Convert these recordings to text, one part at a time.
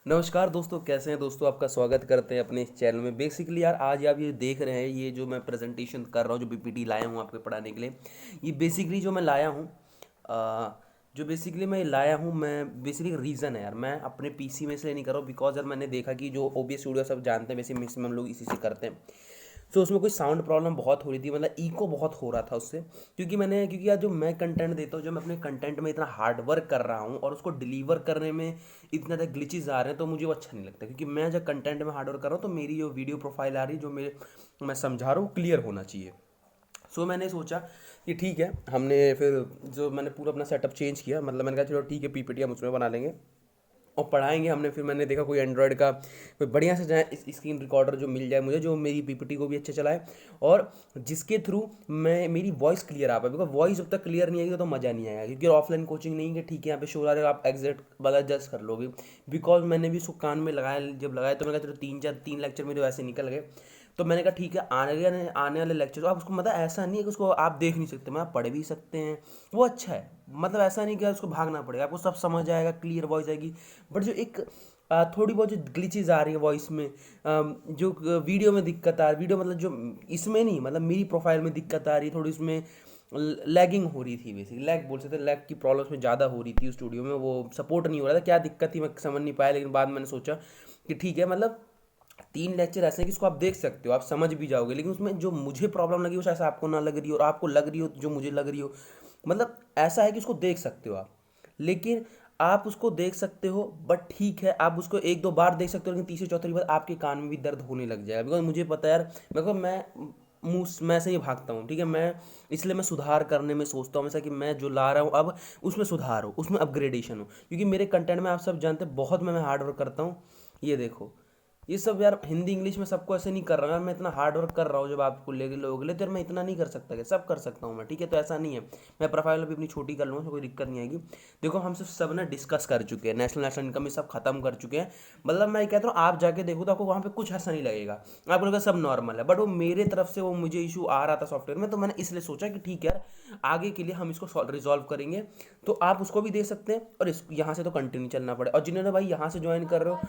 नमस्कार दोस्तों, कैसे हैं दोस्तों। आपका स्वागत करते हैं अपने इस चैनल में। बेसिकली यार, आज आप ये देख रहे हैं, ये जो मैं प्रेजेंटेशन कर रहा हूँ, जो पीपीटी लाया हूँ आपके पढ़ाने के लिए, ये बेसिकली जो मैं लाया हूँ, मैं बेसिकली रीज़न है यार, मैं अपने पीसी में इसलिए नहीं कर रहा हूँ बिकॉज यार मैंने देखा कि जो ओबीएस स्टूडियो सब जानते हैं, वैसे मैक्सिमम लोग इसी से करते हैं। सो उसमें कोई साउंड प्रॉब्लम बहुत हो रही थी, मतलब इको बहुत हो रहा था उससे। क्योंकि यार जो मैं कंटेंट देता हूँ, जो मैं अपने कंटेंट में इतना हार्ड वर्क कर रहा हूँ और उसको डिलीवर करने में इतने ज़्यादा ग्लिचेस आ रहे हैं, तो मुझे वो अच्छा नहीं लगता। क्योंकि मैं जब कंटेंट में हार्ड वर्क कर रहा हूँ, तो मेरी जो वीडियो प्रोफाइल आ रही है, जो मैं समझा रहा हूँ, क्लियर होना चाहिए। सो मैंने सोचा कि ठीक है, हमने फिर जो मैंने पूरा अपना सेटअप चेंज किया, मतलब मैंने कहा चलो ठीक है, पीपीटी हम उसमें बना लेंगे और पढ़ाएंगे हमने। फिर मैंने देखा कोई एंड्रॉयड का कोई बढ़िया से जाए स्क्रीन रिकॉर्डर जो मिल जाए मुझे, जो मेरी पीपीटी को भी अच्छे चलाए और जिसके थ्रू मैं मेरी वॉइस क्लियर आ पाए। बिकॉज वॉइस जब तक क्लियर नहीं आएगी तो मज़ा नहीं आएगा। क्योंकि ऑफलाइन कोचिंग नहीं है, ठीक है, यहाँ पे शो आ रहा है, आप एग्जैक्ट वाला जज कर लोगे। बिकॉज मैंने भी उसको कान में लगाया, जब लगाया तो मैंने कहा चलो तीन लेक्चर मेरे वैसे निकल गए। तो मैंने कहा ठीक है, आने वाले लेक्चर आप उसको, मतलब ऐसा नहीं है कि उसको आप देख नहीं सकते, मतलब पढ़ भी सकते हैं, वो अच्छा है। मतलब ऐसा नहीं कि उसको भागना पड़ेगा, आपको सब समझ आएगा, क्लियर वॉइस आएगी। बट जो एक थोड़ी बहुत जो ग्लिचेज आ रही है वॉइस में, जो वीडियो में दिक्कत आ रही, वीडियो मतलब जो इसमें नहीं, मतलब मेरी प्रोफाइल में दिक्कत आ रही, थोड़ी उसमें लैगिंग हो रही थी। बेसिकली लैग बोल सकते, लैग की प्रॉब्लम्स में ज़्यादा हो रही थी। स्टूडियो में वो सपोर्ट नहीं हो रहा था, क्या दिक्कत थी मैं समझ नहीं पाया। लेकिन बाद में मैंने सोचा कि ठीक है, मतलब 3 लेक्चर ऐसे हैं कि इसको आप देख सकते हो, आप समझ भी जाओगे। लेकिन उसमें जो मुझे प्रॉब्लम लगी वो शायद आपको ना लग रही हो, और आपको लग रही हो जो मुझे लग रही हो। मतलब ऐसा है कि उसको देख सकते हो आप, लेकिन आप उसको देख सकते हो, बट ठीक है, आप उसको एक दो बार देख सकते हो, लेकिन तीसरी चौथी बार आपके कान में भी दर्द होने लग जाएगा। बिकॉज मुझे पता है यार, बिकॉज मैं से ही भागता हूँ, ठीक है। इसलिए मैं सुधार करने में सोचता हूँ हमेशा कि मैं जो ला रहा हूँ अब उसमें सुधार हो, उसमें अपग्रेडेशन हो। क्योंकि मेरे कंटेंट में आप सब जानते हैं बहुत मैं हार्ड वर्क करता हूँ। ये देखो, ये सब यार हिंदी इंग्लिश में सबको ऐसे नहीं कर रहा यार, मैं इतना हार्ड वर्क कर रहा हूँ जब आपको ले लोग ले, तो यार मैं इतना नहीं कर सकता, क्या सब कर सकता हूँ मैं, ठीक है। तो ऐसा नहीं है, मैं प्रोफाइल भी अपनी छोटी कर लूँगा, उसमें कोई दिक्कत नहीं आएगी। देखो, हम सब ना डिस्कस कर चुके हैं, नेशनल इनकम ये सब खत्म कर चुके हैं। मतलब मैं कहता हूँ, आप जाके देखो तो आपको वहाँ पे कुछ ऐसा नहीं लगेगा, आपको लगेगा सब नॉर्मल है। बट वो मेरे तरफ से वो मुझे इशू आ रहा था सॉफ्टवेयर में, तो मैंने इसलिए सोचा कि ठीक है, आगे के लिए हम इसको रिजॉल्व करेंगे। तो आप उसको भी देख सकते हैं, और इस यहाँ से तो कंटिन्यू चलना पड़े। और जिन्होंने भाई यहाँ से ज्वाइन कर रहे हो,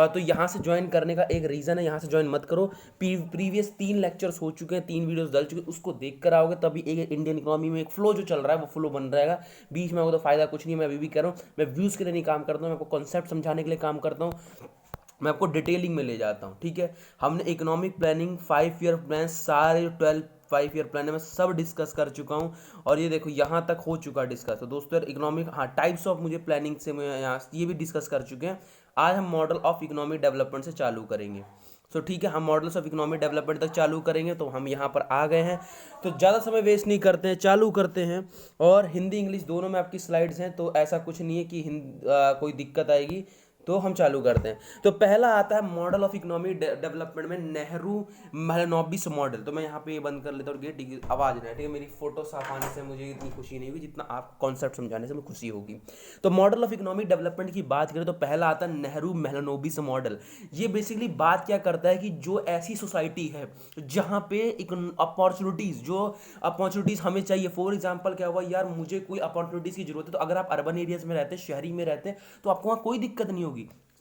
तो यहाँ से ज्वाइन करने का एक रीज़न है, यहाँ से ज्वाइन मत करो। प्रीवियस 3 लेक्चर्स हो चुके हैं, 3 वीडियोस डल चुके हैं, उसको देख कर आओगे तभी एक इंडियन इकोनॉमी में एक फ्लो जो चल रहा है वो फ्लो बन रहेगा। बीच में आपको तो फायदा कुछ नहीं है। मैं अभी भी कह रहा हूँ, मैं व्यूज़ के लिए नहीं काम करता हूँ, मैं आपको कॉन्सेप्ट समझाने के लिए काम करता हूँ, मैं आपको डिटेलिंग में ले जाता हूँ, ठीक है। हमने इकोनॉमिक प्लानिंग 5 ईयर प्लान, सारे 5 ईयर प्लान है, मैं सब डिस्कस कर चुका हूँ। और ये देखो, यहाँ तक हो चुका डिस्कस। तो दोस्तों यार, इकोनॉमिक, हाँ, टाइप्स ऑफ मुझे प्लानिंग से मैं यहाँ ये भी डिस्कस कर चुके हैं। आज हम मॉडल ऑफ इकोनॉमिक डेवलपमेंट से चालू करेंगे। सो ठीक है, हम मॉडल्स ऑफ इकोनॉमिक डेवलपमेंट तक चालू करेंगे। तो हम यहाँ पर आ गए हैं, तो ज़्यादा समय वेस्ट नहीं करते हैं, चालू करते हैं। और हिंदी इंग्लिश दोनों में आपकी स्लाइड्स हैं, तो ऐसा कुछ नहीं है कि कोई दिक्कत आएगी। तो हम चालू करते हैं। तो पहला आता है मॉडल ऑफ इकोनॉमिक डेवलपमेंट में नेहरू महलनोबिस मॉडल। तो मैं यहाँ पे ये बंद कर लेता हूँ, ठीक है, आवाज़ नहीं है, ठीक है। मेरी फोटो साफ आने से मुझे इतनी खुशी नहीं होगी जितना आप कॉन्सेप्ट समझाने से मुझे खुशी होगी। तो मॉडल ऑफ इकोनॉमिक डेवलपमेंट की बात करें तो पहला आता है नेहरू महलनोबिस मॉडल। ये बेसिकली बात क्या करता है कि जो ऐसी सोसाइटी है जहाँ पे अपॉर्चुनिटीज़ हमें चाहिए। फॉर एग्जाम्पल क्या हुआ यार, मुझे कोई अपॉर्चुनिटीज़ की जरूरत है, तो अगर आप अर्बन एरियाज में रहते हैं, शहरी में रहते हैं, तो आपको वहाँ कोई दिक्कत नहीं होगी।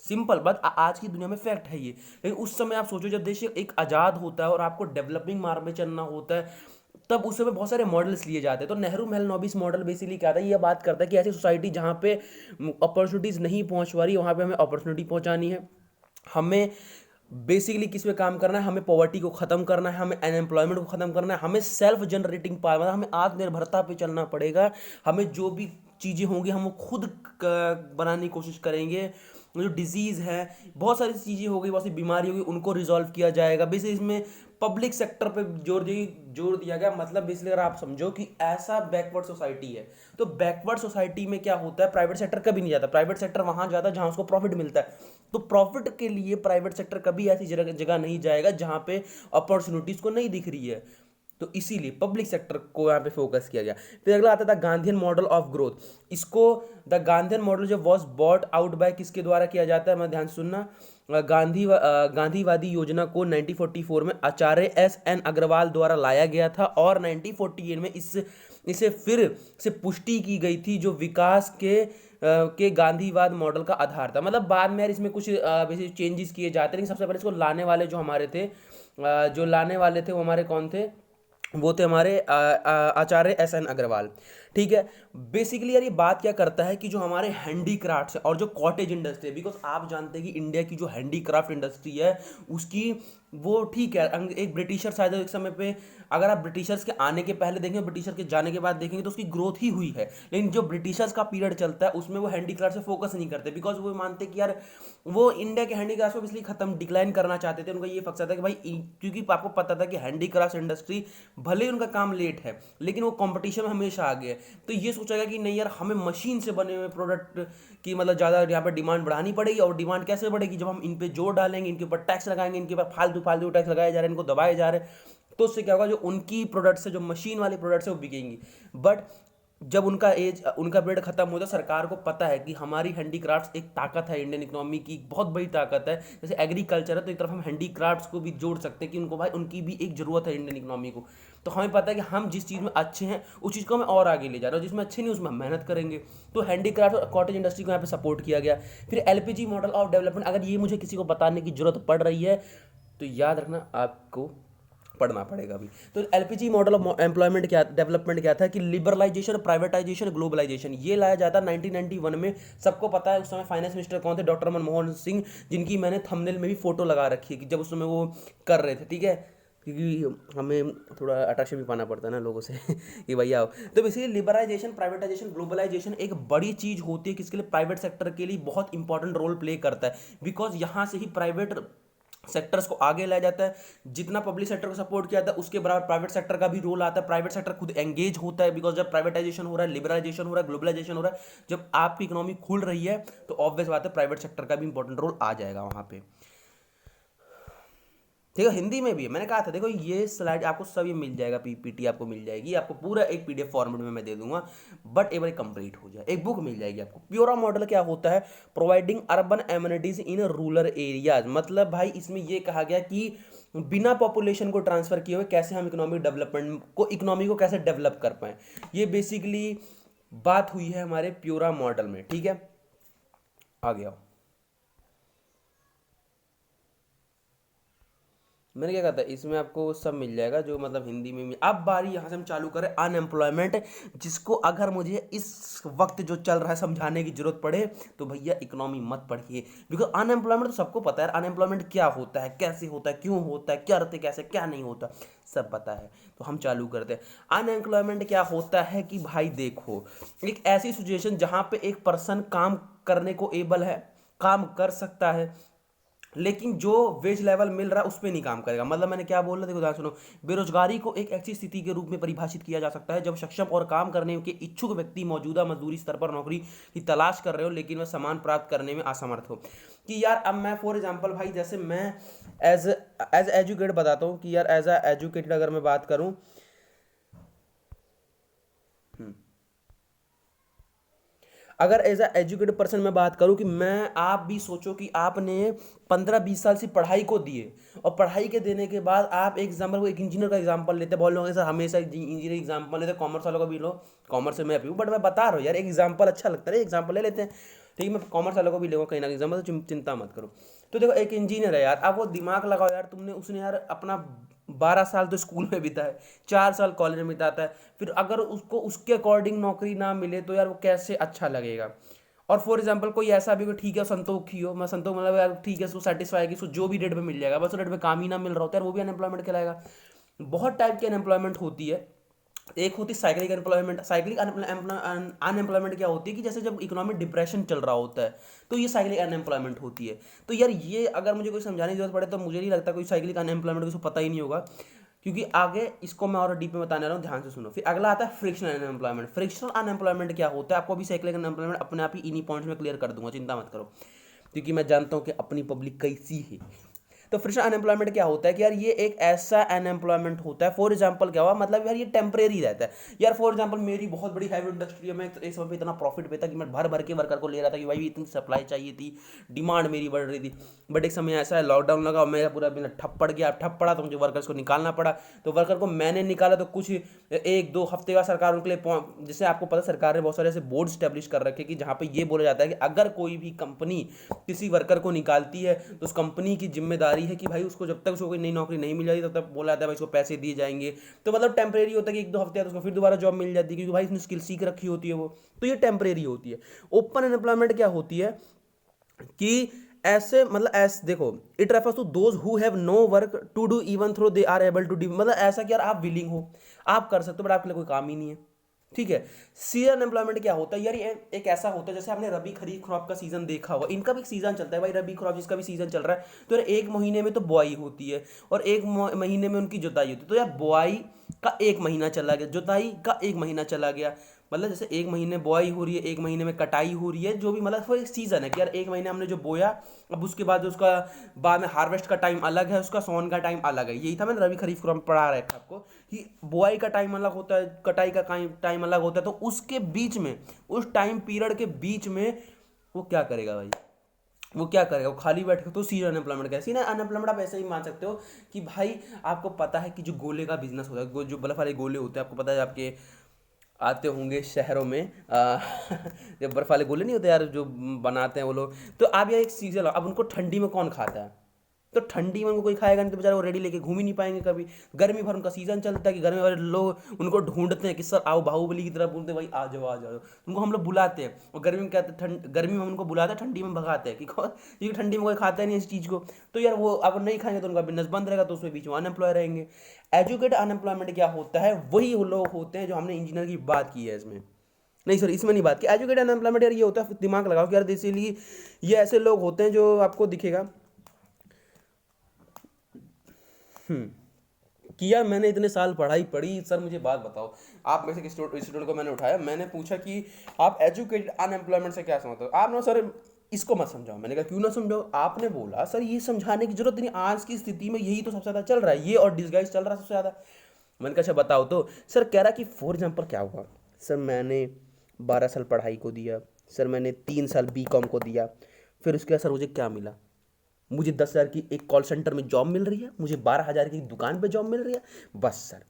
सिंपल बात, आज की दुनिया में फैक्ट है ये। लेकिन उस समय आप सोचो, जब देश एक आज़ाद होता है और आपको डेवलपिंग मार्ग में चलना होता है, तब उस समय बहुत सारे मॉडल्स लिए जाते हैं। तो नेहरू महलनोबिस मॉडल बेसिकली क्या था, ये बात करता है कि ऐसी सोसाइटी जहाँ पे अपॉर्चुनिटीज़ नहीं पहुँच पा रही, वहाँ पे हमें अपॉर्चुनिटी पहुँचानी है। हमें बेसिकली किस पे काम करना है, हमें पॉवर्टी को खत्म करना है, हमें अनएम्प्लॉयमेंट को खत्म करना है, हमें सेल्फ जनरेटिंग पावर, मतलब हमें आत्मनिर्भरता पे चलना पड़ेगा। हमें जो भी चीज़ें होंगी हम वो खुद बनाने की कोशिश करेंगे। जो डिजीज़ है, बहुत सारी चीज़ें हो गई, बहुत सी बीमारी होगी, उनको रिजॉल्व किया जाएगा। बेसिकली इसमें पब्लिक सेक्टर पे जोर दिया गया। मतलब बेसिकली अगर आप समझो कि ऐसा बैकवर्ड सोसाइटी है, तो बैकवर्ड सोसाइटी में क्या होता है, प्राइवेट सेक्टर कभी नहीं जाता। प्राइवेट सेक्टर वहां जाता है जहां उसको प्रॉफिट मिलता है। तो प्रॉफिट के लिए प्राइवेट सेक्टर कभी ऐसी जगह नहीं जाएगा जहां पे अपॉर्चुनिटीज को नहीं दिख रही है। तो इसीलिए पब्लिक सेक्टर को यहाँ पे फोकस किया गया। फिर अगला आता था गांधीयन मॉडल ऑफ ग्रोथ। इसको द गांधीयन मॉडल जो वॉज बॉट आउट बाय किसके द्वारा किया जाता है, मैं ध्यान से सुनना। गांधीवादी योजना को 1944 में आचार्य एस.एन. अग्रवाल द्वारा लाया गया था, और 1948 में इसे फिर से पुष्टि की गई थी, जो विकास के के गांधीवाद मॉडल का आधार था। मतलब बाद में यार इसमें कुछ बेसिक चेंजेस किए जाते हैं, लेकिन सबसे पहले इसको लाने वाले जो हमारे थे, जो लाने वाले थे वो हमारे कौन थे, वो थे हमारे आचार्य एस एन अग्रवाल। ठीक है। बेसिकली यार ये बात क्या करता है कि जो हमारे हैंडीक्राफ्ट्स है और जो कॉटेज इंडस्ट्री है, बिकॉज आप जानते हैं कि इंडिया की जो हैंडीक्राफ्ट इंडस्ट्री है उसकी वो ठीक है, एक ब्रिटिशर्स आए थे एक समय पे, अगर आप ब्रिटिशर्स के आने के पहले देखेंगे, ब्रिटिशर के जाने के बाद देखेंगे तो उसकी ग्रोथ ही हुई है, लेकिन जो ब्रिटिशर्स का पीरियड चलता है उसमें वो हैंडीक्राफ्ट से फोकस नहीं करते, बिकॉज वो मानते कि यार वो इंडिया के हैंडीक्राफ्ट को इसलिए खत्म डिक्लाइन करना चाहते थे। उनका ये मकसद था कि भाई क्योंकि आपको पता था कि हैंडीक्राफ्ट इंडस्ट्री भले ही उनका काम लेट है लेकिन वो कंपटीशन में हमेशा आगे है, तो ये सोचा कि नहीं यार हमें मशीन से बने हुए प्रोडक्ट की मतलब ज़्यादा यहाँ पर डिमांड बढ़ानी पड़ेगी। और डिमांड कैसे बढ़ेगी, जब हम इन पे जोर डालेंगे, इनके ऊपर टैक्स लगाएंगे, इनके ऊपर फालतू फालतू टैक्स लगाए जा रहे हैं, इनको दबाए जा रहे हैं, तो उससे क्या होगा, जो उनकी प्रोडक्ट्स है, जो मशीन वाले प्रोडक्ट्स है वो बिकेंगी। बट जब उनका पीरियड खत्म होता है, सरकार को पता है कि हमारी हैंडीक्राफ्ट्स एक ताकत है, इंडियन इकोनॉमी की बहुत बड़ी ताकत है, जैसे एग्रीकल्चर है तो एक तरफ हम हैंडीक्राफ्ट्स को भी जोड़ सकते हैं कि उनको भाई उनकी भी एक ज़रूरत है इंडियन इकोनॉमी को। तो हमें पता है कि हम जिस चीज़ में अच्छे हैं उस चीज़ को हमें और आगे ले जा रहे हैं, जिसमें अच्छे नहीं उसमें हम मेहनत करेंगे। तो हैंडीक्राफ्ट और कॉटेज इंडस्ट्री को यहाँ पे सपोर्ट किया गया। फिर एलपीजी मॉडल ऑफ डेवलपमेंट, अगर ये मुझे किसी को बताने की जरूरत पड़ रही है तो याद रखना आपको पढ़ना पड़ेगा अभी। तो एलपीजी मॉडल ऑफ एम्प्लॉयमेंट क्या, डेवलपमेंट क्या था कि लिबरलाइजेशन, प्राइवेटाइजेशन, ग्लोबलाइजेशन, ये लाया जाता 1991 में। सबको पता है उस समय फाइनेंस मिनिस्टर कौन थे, डॉक्टर मनमोहन सिंह, जिनकी मैंने थंबनेल में भी फोटो लगा रखी है कि जब उस समय वो कर रहे थे। ठीक है, क्योंकि हमें थोड़ा अट्रैक्शन भी पाना पड़ता है ना लोगों से कि भैया आओ। तो बेसिकली लिबरलाइजेशन, प्राइवेटाइजेशन, ग्लोबलाइजेशन एक बड़ी चीज़ होती है किसके लिए, प्राइवेट सेक्टर के लिए बहुत इंपॉर्टेंट रोल प्ले करता है, बिकॉज यहाँ से ही प्राइवेट सेक्टर्स को आगे लाया जाता है। जितना पब्लिक सेक्टर को सपोर्ट किया जाता है उसके बराबर प्राइवेट सेक्टर का भी रोल आता है। प्राइवेट सेक्टर खुद एंगेज होता है, बिकॉज जब प्राइवेटाइजेशन हो रहा है, लिबरलाइजेशन हो रहा है, ग्लोबलाइजेशन हो रहा है, जब आपकी इकोनॉमी खुल रही है तो ऑब्वियस बात है प्राइवेट सेक्टर का भी इंपॉर्टेंट रोल आ जाएगा वहां पे। ठीक है, हिंदी में भी है, मैंने कहा था देखो ये स्लाइड आपको सब ये मिल जाएगा, पीपीटी आपको मिल जाएगी, आपको पूरा एक पीडीएफ फॉर्मेट में मैं दे दूंगा, बट एक बार कंप्लीट हो जाए, एक बुक मिल जाएगी आपको। प्योरा मॉडल क्या होता है, providing urban amenities in rural areas. मतलब भाई इसमें ये कहा गया कि बिना पॉपुलेशन को ट्रांसफर किए हुए कैसे हम इकोनॉमी को कैसे डेवलप कर पाए, ये बेसिकली बात हुई है हमारे प्योरा मॉडल में। ठीक है, आ गया। मैंने क्या कहा था, इसमें आपको सब मिल जाएगा जो मतलब हिंदी में। अब बारी यहाँ से हम चालू करें अनएम्प्लॉयमेंट, जिसको अगर मुझे इस वक्त जो चल रहा है समझाने की जरूरत पड़े तो भैया इकोनॉमी मत पढ़िए, बिकॉज अनएम्प्लॉयमेंट तो सबको पता है यार, अनएम्प्लॉयमेंट क्या होता है, कैसे होता है, क्यों होता है, क्या रहते कैसे क्या नहीं होता, सब पता है। तो हम चालू करते हैं। अनएम्प्लॉयमेंट क्या होता है कि भाई देखो, एक ऐसी सिचुएशन जहाँ पे एक पर्सन काम करने को एबल है, काम कर सकता है, लेकिन जो वेज लेवल मिल रहा है उस पर नहीं काम करेगा। मतलब मैंने क्या बोल रहा, देखो ध्यान सुनो। बेरोजगारी को एक ऐसी स्थिति के रूप में परिभाषित किया जा सकता है जब सक्षम और काम करने के इच्छुक व्यक्ति मौजूदा मजदूरी स्तर पर नौकरी की तलाश कर रहे हो लेकिन वह सामान प्राप्त करने में असमर्थ हो। कि यार अब मैं फॉर एग्जाम्पल भाई, जैसे मैं एज एजुकेटेड बताता हूँ कि यार एज एजुकेटेड अगर मैं बात करूँ, अगर एज अ एजुकेटेड पर्सन मैं बात करूं कि आप भी सोचो कि आपने 15-20 साल से पढ़ाई को दिए, और पढ़ाई के देने के बाद आप एक एग्जाम्पल को, एक इंजीनियर का एग्जाम्पल लेते हैं, बहुत लोग सर हमेशा इंजीनियर एग्जाम्पल लेते हैं, कॉमर्स वालों का भी लो, कॉमर्स से मैं भी हूँ, बट मैं बता रहा हूँ यार एक एग्जाम्पल अच्छा लगता है, एग्जाम्पल ले लेते हैं। ठीक है, मैं कॉमर्स वालों को भी लूँगा कहीं ना एग्जाम्पल, तो चिंता मत करो। तो देखो एक इंजीनियर है यार, अब वो दिमाग लगाओ यार, उसने यार अपना 12 साल तो स्कूल में बिताया, 4 साल कॉलेज में बिताता है, फिर अगर उसको उसके अकॉर्डिंग नौकरी ना मिले तो यार वो कैसे अच्छा लगेगा। और फॉर एग्जाम्पल कोई ऐसा भी, ठीक है संतोषी हो, मैं संतोष मतलब यार ठीक है, उसको सेटिस्फाई कि उसको जो भी रेट पे मिल जाएगा, बस रेट पे काम ही ना मिल रहा होता है, वो भी अनएम्प्लॉयमेंट कहलाएगा। बहुत टाइप की अनएम्प्लॉयमेंट होती है। एक होती है साइक्लिक अनएम्प्लॉयमेंट। साइक्लिक अनएम्प्लॉयमेंट क्या होती है कि जैसे जब इकोनॉमिक डिप्रेशन चल रहा होता है तो ये साइक्लिक अनएम्प्लॉयमेंट होती है। तो यार ये अगर मुझे कोई समझाने की जरूरत पड़े तो मुझे नहीं लगता कोई साइक्लिक अनएम्प्लॉयमेंट को पता ही नहीं होगा, क्योंकि आगे इसको मैं और डीप में बताने रहा हूँ, ध्यान से सुनो। फिर अगला आता है फ्रिक्शनल अनएम्प्लॉयमेंट। फ्रिक्शनल अनएम्प्लॉयमेंट क्या होता है, आपको अभी साइक्लिक अनएम्प्लॉयमेंट अपने आप ही इन्हीं पॉइंट्स में क्लियर कर दूंगा, चिंता मत करो, क्योंकि मैं जानता हूँ कि अपनी पब्लिक कैसी है। तो फ्रेशर अनएम्प्लॉयमेंट क्या होता है कि यार ये एक ऐसा अनएम्प्लॉयमेंट होता है, फॉर एग्जाम्पल क्या हुआ, मतलब यार ये टेम्परेरी रहता है। यार फॉर एग्जाम्पल मेरी बहुत बड़ी हैवी इंडस्ट्री है, मैं एक समय पे इतना प्रॉफिट पे था कि मैं भर भर के वर्कर को ले रहा था कि भाई इतनी सप्लाई चाहिए थी, डिमांड मेरी बढ़ रही थी। बट एक समय ऐसा है, लॉकडाउन लगा, मेरा पूरा बिजनेस ठप पड़ गया, ठप पड़ा तो मुझे वर्कर्स को निकालना पड़ा। तो वर्कर को मैंने निकाला तो कुछ 1-2 हफ्ते बाद सरकार उनके लिए जैसे आपको पता, सरकार ने बहुत सारे ऐसे बोर्ड स्टैब्लिश कर रखे कि जहाँ पे ये बोला जाता है कि अगर कोई भी कंपनी किसी वर्कर को निकालती है तो उस कंपनी की जिम्मेदारी है कि भाई उसको जब तक उसको कोई नई नौकरी नहीं मिल जाती तब तक बोला जाता है भाई उसको पैसे दिए जाएंगे। तो मतलब टेम्परेरी होता है कि 1-2 हफ्ते बाद उसको फिर दोबारा जॉब मिल जाती है, क्योंकि भाई उसने स्किल सीख रखी होती है वो। तो ये टेम्परेरी होती है। ओपन अनएम्प्लॉयमेंट क्या होती है कि ऐसे मतलब ऐसे देखो, it refers to those who have no work to do even though they are able to do, मतलब ऐसा कि यार आप विलिंग हो, आप कर सकते हो, बट आपके लिए कोई काम ही नहीं है। ठीक है। सीजन अनएम्प्लॉयमेंट क्या होता है यार, ये एक ऐसा होता है जैसे आपने रबी खरीफ क्रॉप का सीजन देखा होगा, इनका भी एक सीजन चलता है भाई, रबी क्रॉप जिसका भी सीजन चल रहा है, तो यार एक महीने में तो बुआई होती है और एक महीने में उनकी जुताई होती है। तो यार बुआई का एक महीना चला गया, जुताई का एक महीना चला गया, मतलब जैसे एक महीने बुआई हो रही है, एक महीने में कटाई हो रही है, जो भी मतलब वो एक सीजन है कि यार एक महीने हमने जो बोया, अब उसके बाद उसका बाद में हार्वेस्ट का टाइम अलग है, उसका सोन का टाइम अलग है। यही था, मैंने रबी खरीफ क्रॉप पढ़ा रहा था आपको कि बुआई का टाइम अलग होता है, कटाई का टाइम अलग होता है। तो उसके बीच में, उस टाइम पीरियड के बीच में वो क्या करेगा भाई, वो क्या करेगा, वो खाली बैठे। तो सीजन अनएम्प्लॉयमेंट क्या है, सीजन अनएम्प्लॉयमेंट आप ऐसे ही मान सकते हो कि भाई आपको पता है कि जो गोले का बिजनेस होता है, जो बर्फ वाले गोले होते हैं, आपको पता है आपके आते होंगे शहरों में जब बर्फ वाले गोले नहीं होते यार जो बनाते हैं वो लोग। तो आप यार एक सीजन, अब उनको ठंडी में कौन खाता है, तो ठंडी में उनको कोई खाएगा नहीं, तो बेचारे वो रेडी लेके घूम ही नहीं पाएंगे कभी। गर्मी भर उनका सीजन चलता है कि गर्मी भर लोग उनको ढूंढते हैं कि सर आओ, बाहुबली की तरह बोलते हैं भाई आ जाओ आ जाओ, उनको हम लोग बुलाते हैं। और गर्मी में क्या गर्मी में हम उनको बुलाते हैं, ठंडी में भगाते हैं क्योंकि ठंडी में कोई खाता नहीं इस चीज़ को। तो यार वो अगर नहीं खाएंगे तो उनका बिजनेस बंद रहेगा, तो उसमें बीच में अनएम्प्लॉय रहेंगे। एजुकेटेड अनएम्प्लॉयमेंट क्या होता है, वही वो लोग होते हैं जो हमने इंजीनियर की बात की है इसमें, नहीं सॉरी इसमें नहीं बात की। एजुकेटेड अनएम्प्लॉयमेंट यार ये होता है, दिमाग लगाओ कि यार इसीलिए ये ऐसे लोग होते हैं जो आपको दिखेगा कि यार मैंने इतने साल पढ़ाई पढ़ी, सर मुझे बात बताओ। आप में से किस स्टूडेंट को मैंने उठाया, मैंने पूछा कि आप एजुकेटेड अनएम्प्लॉयमेंट से क्या समझते हो। आपने सर इसको मत समझाओ, मैंने कहा क्यों ना समझाओ। आपने बोला सर ये समझाने की जरूरत नहीं, आज की स्थिति में यही तो सबसे ज़्यादा चल रहा है, ये और डिसगाइज चल रहा है सबसे ज़्यादा। मैंने कहा अच्छा बताओ। तो सर कह रहा कि फॉर एग्जाम्पल क्या हुआ, सर मैंने 12 साल पढ़ाई को दिया, सर मैंने 3 साल BCom को दिया, फिर उसके बाद सर मुझे क्या मिला, मुझे 10,000 की एक कॉल सेंटर में जॉब मिल रही है, मुझे 12,000 की दुकान पे जॉब मिल रही है, बस सर।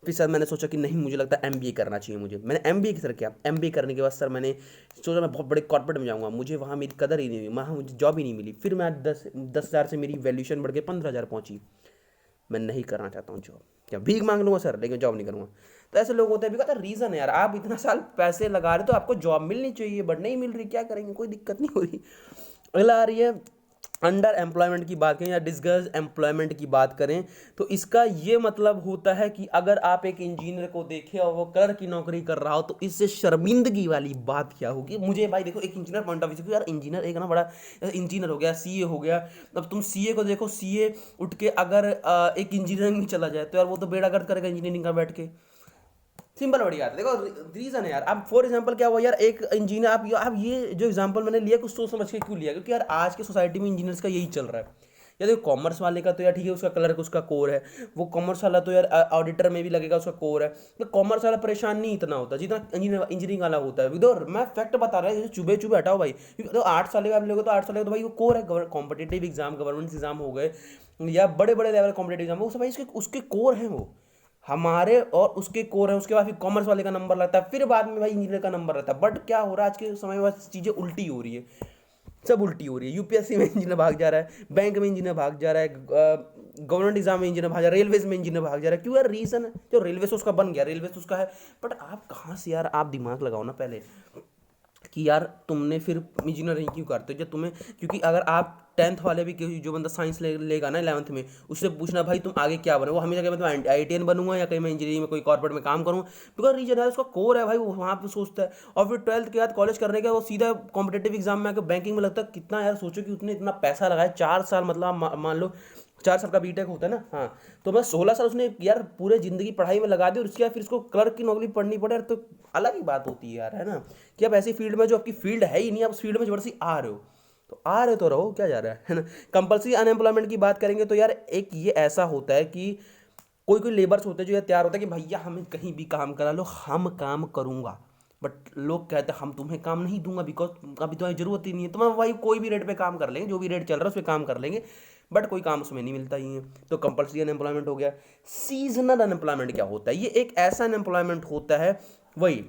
फिर सर मैंने सोचा कि नहीं मुझे लगता है MBA करना चाहिए मुझे। मैंने MBA की सर किया, MBA करने के बाद सर मैंने सोचा मैं बहुत बड़े कॉर्पोरेट में जाऊँगा, मुझे वहाँ मेरी कदर ही नहीं हुई, वहाँ मुझे जॉब ही नहीं मिली। फिर मैं 10,000 से मेरी वैल्यूशन बढ़ के 15,000 पहुँची। मैं नहीं करना चाहता हूँ जॉब, क्या भीख मांग लूँगा सर, लेकिन जॉब नहीं करूँगा। तो ऐसे लोग होते हैं, बिकॉज रीज़न है यार, आप इतना साल पैसे लगा रहे तो आपको जॉब मिलनी चाहिए, बट नहीं मिल रही, क्या करेंगे, कोई दिक्कत नहीं हो रही। अगला आ रही है अंडर एम्प्लॉयमेंट की बात करें या डिसगर्ज एम्प्लॉयमेंट की बात करें, तो इसका ये मतलब होता है कि अगर आप एक इंजीनियर को देखें और वो क्लर्क की नौकरी कर रहा हो तो इससे शर्मिंदगी वाली बात क्या होगी। मुझे भाई देखो, एक इंजीनियर पॉइंट ऑफ व्यू से, यार इंजीनियर एक ना बड़ा इंजीनियर हो गया, CA हो गया, अब तुम CA को देखो, CA उठ के अगर एक इंजीनियरिंग में चला जाए तो यार वो तो बेड़ा गर्क करेगा इंजीनियरिंग का बैठ के। सिंपल बड़ी बात है, देखो रीजन है यार। अब फॉर एग्जांपल क्या हुआ यार, एक इंजीनियर, आप ये जो एग्जांपल मैंने लिया कुछ सोच समझ के क्यों लिया, क्योंकि यार आज के सोसाइटी में इंजीनियर्स का यही चल रहा है। या देखो कॉमर्स वाले का तो यार ठीक है, उसका क्लर्क उसका कोर है, वो कॉमर्स वाला तो यार ऑडिटर में भी लगेगा, उसका कोर है। तो कॉमर्स वाला परेशान नहीं इतना होता जितना इंजीनियरिंग वाला होता है। देखो मैं फैक्ट बता रहा हूँ, चुभे चुभे हटाओ भाई। तो 8 साल का आप लोग तो 8 साल का तो भाई वो कोर है, कॉम्पिटेटिव एग्जाम, गवर्नमेंट एग्जाम हो गए या बड़े बड़े लेवल कॉम्पिटेटिव एग्जाम, वो सब भाई उसके कोर हैं, वो हमारे और उसके कोर है। उसके बाद फिर कॉमर्स वाले का नंबर लगता है, फिर बाद में भाई इंजीनियर का नंबर रहता है। बट क्या हो रहा है आज के समय में, चीज़ें उल्टी हो रही है, सब उल्टी हो रही है। UPSC में इंजीनियर भाग जा रहा है, बैंक में इंजीनियर भाग जा रहा है, गवर्नमेंट एग्जाम में इंजीनियर भाग जा रहा है, रेलवेज में इंजीनियर भाग जा रहा है। क्यों यार, रीजन है जो रेलवे से उसका बन गया, रेलवे से उसका है। बट आप कहाँ से यार, आप दिमाग लगाओ ना पहले कि यार तुमने फिर इंजीनियरिंग क्यों करते हो जब तुम्हें, क्योंकि अगर आप 10th वाले भी जो बंदा साइंस लेगा ना 11th में, उससे पूछना भाई तुम आगे क्या बनो, वो हमेशा कहता मैं IITian बनूंगा या कहीं मैं इंजीनियरिंग में कोई कॉर्पोरेट में काम करूँ, बिकॉज रीजन है उसका कोर है भाई, वो वहाँ पे सोचता है। और फिर 12th के बाद कॉलेज करने के वो सीधा कॉम्पिटेटिव एग्जाम में आकर बैंकिंग में लगता है। कितना यार सोचो कि उसने इतना पैसा लगाया, 4 साल, मतलब आप मान लो 4 साल का BTech होता है ना, हाँ, तो मैं 16 साल उसने यार पूरे जिंदगी पढ़ाई में लगा दी, और उसके बाद फिर उसको क्लर्क की नौकरी पढ़नी पड़े यार, तो अलग ही बात होती है यार, है ना। कि आप ऐसी फील्ड में जो आपकी फील्ड है ही नहीं, आप उस फील्ड में जबरदस्ती आ रहे हो, तो आ रहे तो रहो, क्या जा रहा है ना। कंपल्सरी अनएम्प्लॉयमेंट की बात करेंगे तो यार एक ये ऐसा होता है कि कोई कोई लेबर्स होते हैं जो ये तैयार होता है कि भैया हमें कहीं भी काम करा लो, हम काम करूंगा, बट लोग कहते हैं हम तुम्हें काम नहीं दूंगा बिकॉज अभी तुम्हारी जरूरत ही नहीं है। तो मैं भाई कोई भी रेट पे काम कर लेंगे, जो भी रेट चल रहा है उस पर काम कर लेंगे, बट कोई काम उसमें नहीं मिलता ही है। तो कंपल्सरी अनएम्प्लॉयमेंट हो गया। सीजनल अनएम्प्लॉयमेंट क्या होता है? ये एक ऐसा अनएम्प्लॉयमेंट होता है, वही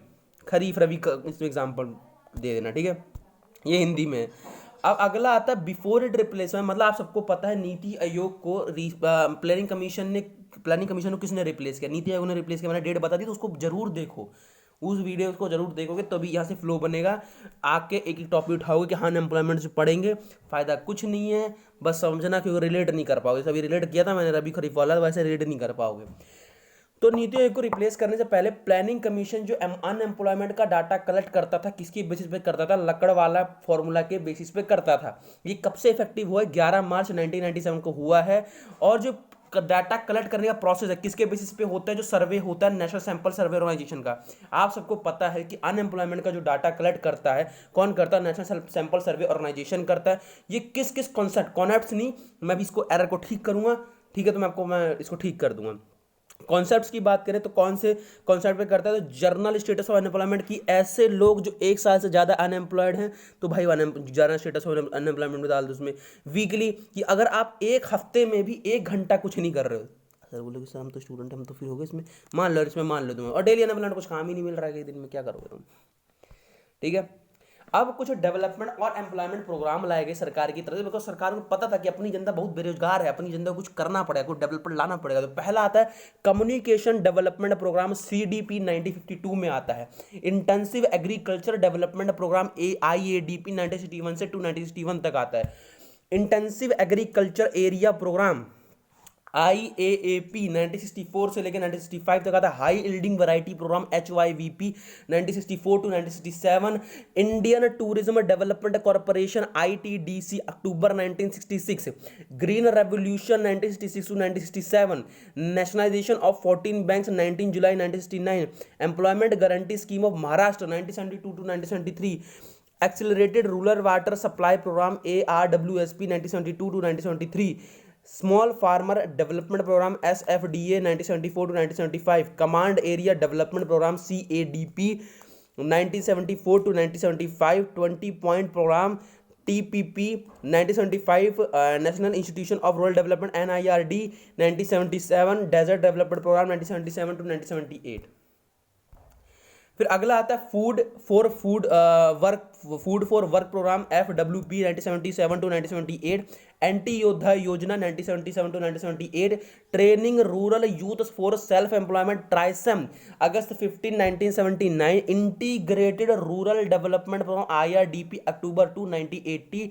खरीफ रबी का इसमें एग्जाम्पल दे देना, ठीक है, ये हिंदी में है। अब अगला आता है बिफोर इट रिप्लेसमेंट, मतलब आप सबको पता है नीति आयोग को प्लानिंग कमीशन को किसने रिप्लेस किया? नीति आयोग ने रिप्लेस किया। मैंने डेट बता दी, तो उसको जरूर देखो, उस वीडियो को जरूर देखोगे तभी यहाँ से फ्लो बनेगा। आके एक एक टॉपिक उठाओगे कि हाँ अनएम्प्लॉयमेंट से पढ़ेंगे, फायदा कुछ नहीं है, बस समझना, क्योंकि रिलेट नहीं कर पाओगे। सभी रिलेट किया था मैंने रबी खरीफ वाला, वैसे रिलेट नहीं कर पाओगे। तो नीति आयोग को रिप्लेस करने से पहले प्लानिंग कमीशन जो अनएम्प्लॉयमेंट का डाटा कलेक्ट करता था, किसके बेसिस पे करता था? लकड़ वाला फॉर्मूला के बेसिस पे करता था। ये कब से इफेक्टिव हुआ है? 11 मार्च 1997 को हुआ है। और जो डाटा कलेक्ट करने का प्रोसेस है किसके बेसिस पे होता है? जो सर्वे होता है नेशनल सैंपल सर्वे ऑर्गेनाइजेशन का। आप सबको पता है कि अनएम्प्लॉयमेंट का जो डाटा कलेक्ट करता है कौन करता है? नेशनल सैंपल सर्वे ऑर्गेनाइजेशन करता है। ये किस किस कॉन्सेप्ट नहीं, मैं भी इसको एरर को ठीक करूंगा, ठीक है, तो मैं इसको ठीक कर दूंगा। कॉन्सेप्ट्स की बात करें तो कौन से कॉन्सेप्ट पे करता है? तो जर्नल स्टेटस ऑफ अनएम्प्लॉयमेंट की, ऐसे लोग जो एक साल से ज़्यादा अनएम्प्लॉयड हैं तो भाई जर्नल स्टेटस ऑफ अनएम्प्लॉयमेंट में डाल दो उसमें। वीकली कि अगर आप एक हफ्ते में भी 1 घंटा कुछ नहीं कर रहे हो, सर बोलोगे सर हम तो स्टूडेंट हम तो फिर हो गए इसमें, मान लो तुम्हें, और डेली अनएम्प्लॉयमेंट कुछ काम ही नहीं मिल रहा है, एक दिन में क्या करोगे तुम, ठीक है। अब कुछ डेवलपमेंट और एम्प्लॉयमेंट प्रोग्राम लाए गए सरकार की तरफ से, बिकॉज सरकार को पता था कि अपनी जनता बहुत बेरोजगार है, अपनी जनता को कुछ करना पड़ेगा, कुछ डेवलपमेंट लाना पड़ेगा। तो पहला आता है कम्युनिकेशन डेवलपमेंट प्रोग्राम, CDP 1952 में आता है। Intensive agriculture development programme IADP 1961 से 1961 तक आता है। Intensive agriculture area programme IAAP 1964 से लेकर 1965 तक आता है। High yielding variety programme HYVP 1964 to 1967। Indian tourism development corporation ITDC अक्टूबर 1966। Green revolution 1966 to 1967। Nationalisation of 14 banks 19 जुलाई 1969। Employment guarantee scheme of Maharashtra 1972 to 1973। Accelerated rural water supply programme ARWSP 1972 to 1973। Small farmer development programme SFDA 1974 to 1975। Command area development programme CADP 1974 to 1975। 20 point programme TPP 1975। National institution of rural development NIRD 1977। Desert development programme 1977 to 1978। फिर अगला आता है food for work programme FWP 1977 to 1978। Anti योद्धा योजना 1977 to 1978। Training rural youth for self employment TRYSEM अगस्त 15 1979। Integrated rural development programme IRDP अक्टूबर 2 1980।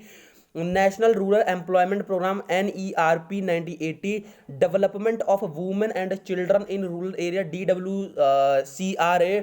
National rural employment programme NERP 1980। Development of women and children in rural area DWCRA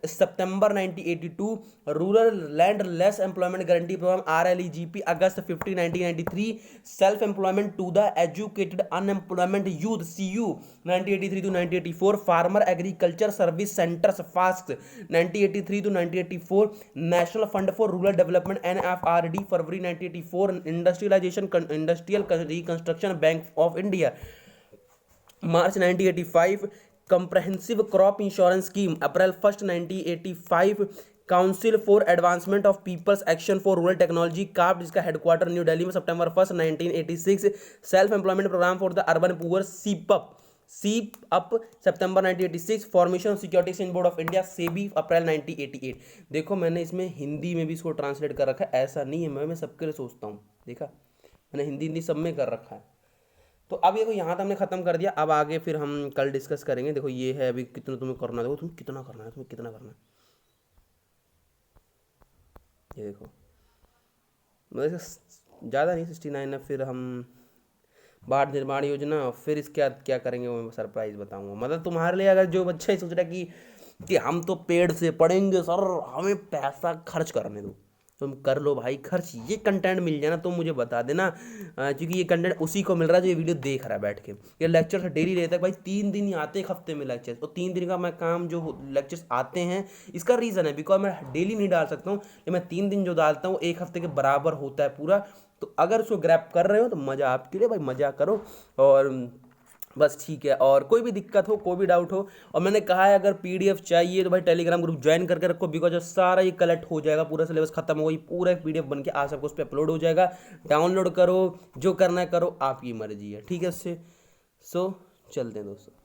सितंबर 1982। Rural landless employment guarantee programme RLEGP अगस्त 15 1993। Self employment to the educated unemployment youth CU 1983 टू 1984। Farmer agriculture service centres FAST 1983 टू 1984। National fund for rural development NFRD फरवरी 1984। Industrial reconstruction bank of India मार्च 1985। Comprehensive crop insurance scheme अप्रैल 1 1985। Council for advancement of people's action for rural technology काप, जिसका headquarter New Delhi में, सितंबर 1 1986। Self employment programme for the urban poor सीप सितंबर 1986। Formation of security exchange board of India SEBI अप्रैल 1988। देखो मैंने इसमें हिंदी में भी इसको ट्रांसलेट कर रखा है, ऐसा नहीं है मैं सबके लिए सोचता हूँ, देखा मैंने हिंदी सब में कर रखा है। तो अब ये यहाँ तक हमने खत्म कर दिया। अब आगे फिर हम कल डिस्कस करेंगे। देखो ये है अभी कितना तुम्हें करना है, देखो तुम्हें कितना करना है, ये देखो मतलब ज़्यादा नहीं 69 है। फिर हम बाढ़ निर्माण योजना, फिर इसके क्या करेंगे वो मैं सरप्राइज बताऊंगा। मतलब तुम्हारे लिए अगर जो बच्चा ही सोच रहा है कि हम तो पेड़ से पढ़ेंगे सर, हमें पैसा खर्च करने दो, तुम कर लो भाई खर्च, ये कंटेंट मिल जाए ना तो मुझे बता देना, क्योंकि ये कंटेंट उसी को मिल रहा है जो ये वीडियो देख रहा है बैठ के। ये लेक्चर डेली रहता है भाई, 3 दिन ही आते हैं एक हफ्ते में लेक्चर्स, और 3 दिन का मैं काम जो लेक्चर्स आते हैं इसका रीज़न है बिकॉज मैं डेली नहीं डाल सकता हूँ, लेकिन मैं 3 दिन जो डालता हूँ एक हफ्ते के बराबर होता है पूरा। तो अगर उसको ग्रैब कर रहे हो तो मज़ा आपके लिए भाई, मज़ा करो। और बस ठीक है, और कोई भी दिक्कत हो, कोई भी डाउट हो, और मैंने कहा है अगर पीडीएफ चाहिए तो भाई टेलीग्राम ग्रुप ज्वाइन करके रखो, बिकॉज जब सारा ये कलेक्ट हो जाएगा, पूरा सिलेबस खत्म हो गई, पूरा एक पीडीएफ बन के आज सबको उस पर अपलोड हो जाएगा। डाउनलोड करो, जो करना है करो, आपकी मर्जी है, ठीक है उससे। सो चलते हैं दोस्तों।